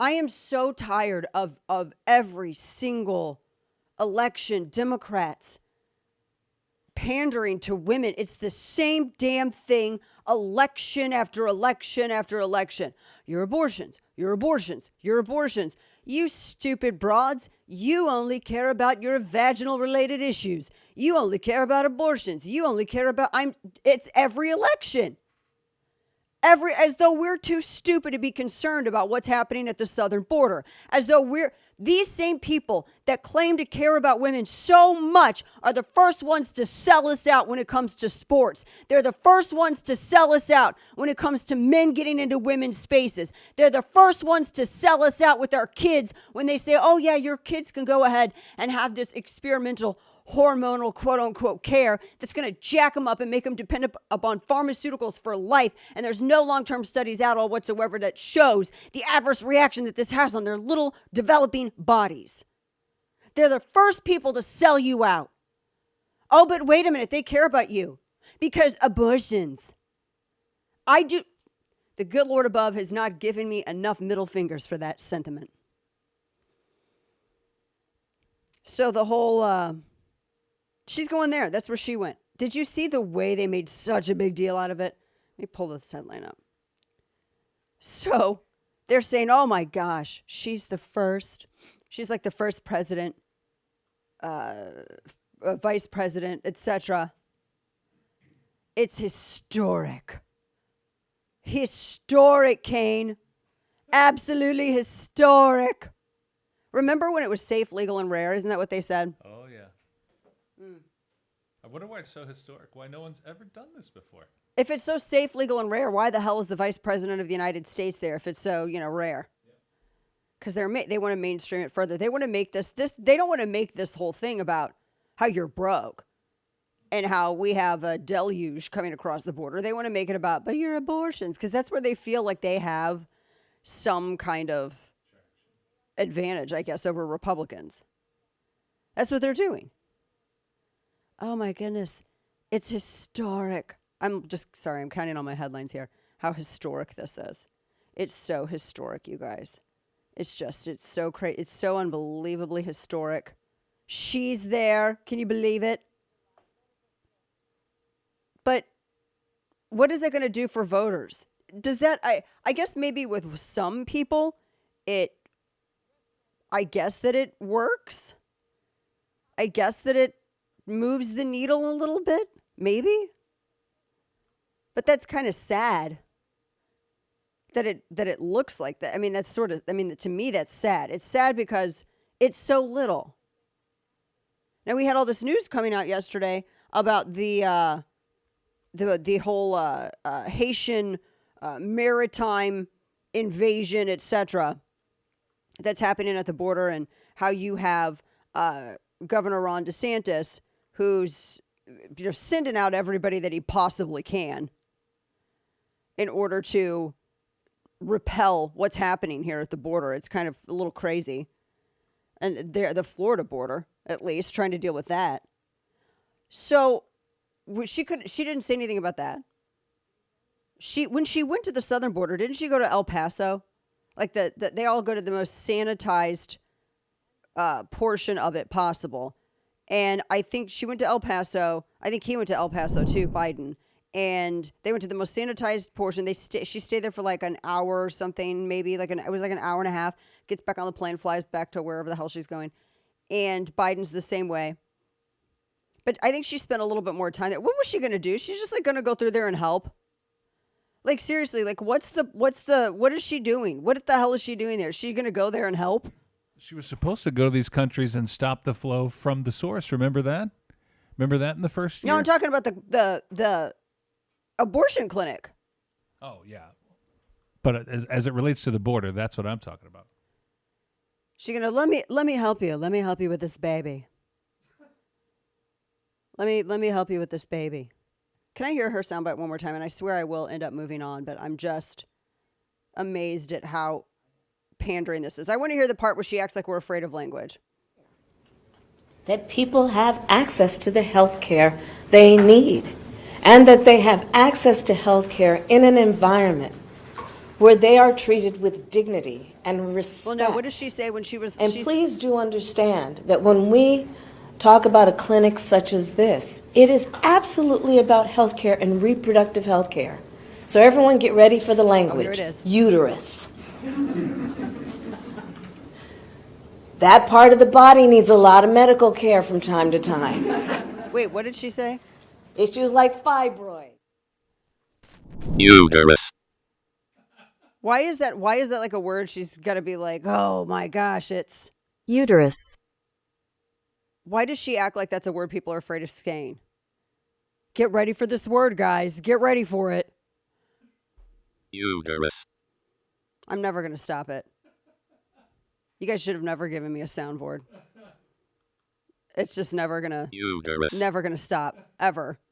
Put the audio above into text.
I am so tired of every single election, Democrats pandering to women. It's the same damn thing, election after election after election. Your abortions, your abortions, your abortions. You stupid broads, you only care about your vaginal related issues. You only care about abortions. You only care about, it's every election. As though we're too stupid to be concerned about what's happening at the southern border. As though these same people that claim to care about women so much are the first ones to sell us out when it comes to sports. They're the first ones to sell us out when it comes to men getting into women's spaces. They're the first ones to sell us out with our kids when they say, oh yeah, your kids can go ahead and have this experimental hormonal quote unquote care that's going to jack them up and make them dependent upon pharmaceuticals for life. And there's no long-term studies at all whatsoever that shows the adverse reaction that this has on their little developing bodies. They're the first people to sell you out. Oh, but wait a minute, they care about you because abortions. The good Lord above has not given me enough middle fingers for that sentiment. So the whole, she's going there. That's where she went. Did you see the way they made such a big deal out of it? Let me pull this headline up. So they're saying, oh my gosh, she's like the first president, vice president, etc. It's historic. Historic, Kane. Absolutely historic. Remember when it was safe, legal, and rare? Isn't that what they said? Oh, yeah. I wonder why it's so historic, why no one's ever done this before. If it's so safe, legal, and rare, why the hell is the vice president of the United States there if it's so, rare? Because they want to mainstream it further. They want to make this, they don't want to make this whole thing about how you're broke and how we have a deluge coming across the border. They want to make it about, but your abortions, because that's where they feel like they have some kind of advantage, I guess, over Republicans. That's what they're doing. Oh my goodness. It's historic. I'm counting on my headlines here. How historic this is. It's so historic, you guys. It's so crazy. It's so unbelievably historic. She's there. Can you believe it? But what is it going to do for voters? Does that, I guess maybe with some people, I guess that it works. I guess that it moves the needle a little bit, maybe. But that's kind of sad that it looks like that. I mean, to me, that's sad. It's sad because it's so little. Now, we had all this news coming out yesterday about the whole Haitian maritime invasion, etc., that's happening at the border, and how you have Governor Ron DeSantis, who's sending out everybody that he possibly can in order to repel what's happening here at the border. It's kind of a little crazy. And the Florida border, at least, trying to deal with that. So she didn't say anything about that. When she went to the southern border, didn't she go to El Paso? Like they all go to the most sanitized portion of it possible. And I think she went to El Paso. I think he went to El Paso too, Biden. And they went to the most sanitized portion. She stayed there for like an hour or something, maybe it was like an hour and a half. Gets back on the plane, flies back to wherever the hell she's going. And Biden's the same way. But I think she spent a little bit more time there. What was she going to do? She's just going to go through there and help. Like, seriously, what is she doing? What the hell is she doing there? Is she going to go there and help? She was supposed to go to these countries and stop the flow from the source. Remember that? Remember that in the first year? No, I'm talking about the abortion clinic. Oh, yeah. But as it relates to the border, that's what I'm talking about. She's going to, let me help you. Let me help you with this baby. Let me help you with this baby. Can I hear her soundbite one more time? And I swear I will end up moving on, but I'm just amazed at how pandering this is. I want to hear the part where she acts like we're afraid of language. That people have access to the health care they need, and that they have access to health care in an environment where they are treated with dignity and respect. Well, no, what did she say when she was... And please do understand that when we talk about a clinic such as this, it is absolutely about health care and reproductive health care. So everyone get ready for the language. Oh, here it is. Uterus. That part of the body needs a lot of medical care from time to time. Wait, what did she say? Issues like fibroid. Uterus. Why is that like a word she's got to be like, oh my gosh, it's... Uterus. Why does she act like that's a word people are afraid of saying? Get ready for this word, guys. Get ready for it. Uterus. I'm never going to stop it. You guys should have never given me a soundboard. It's just never going to stop, ever.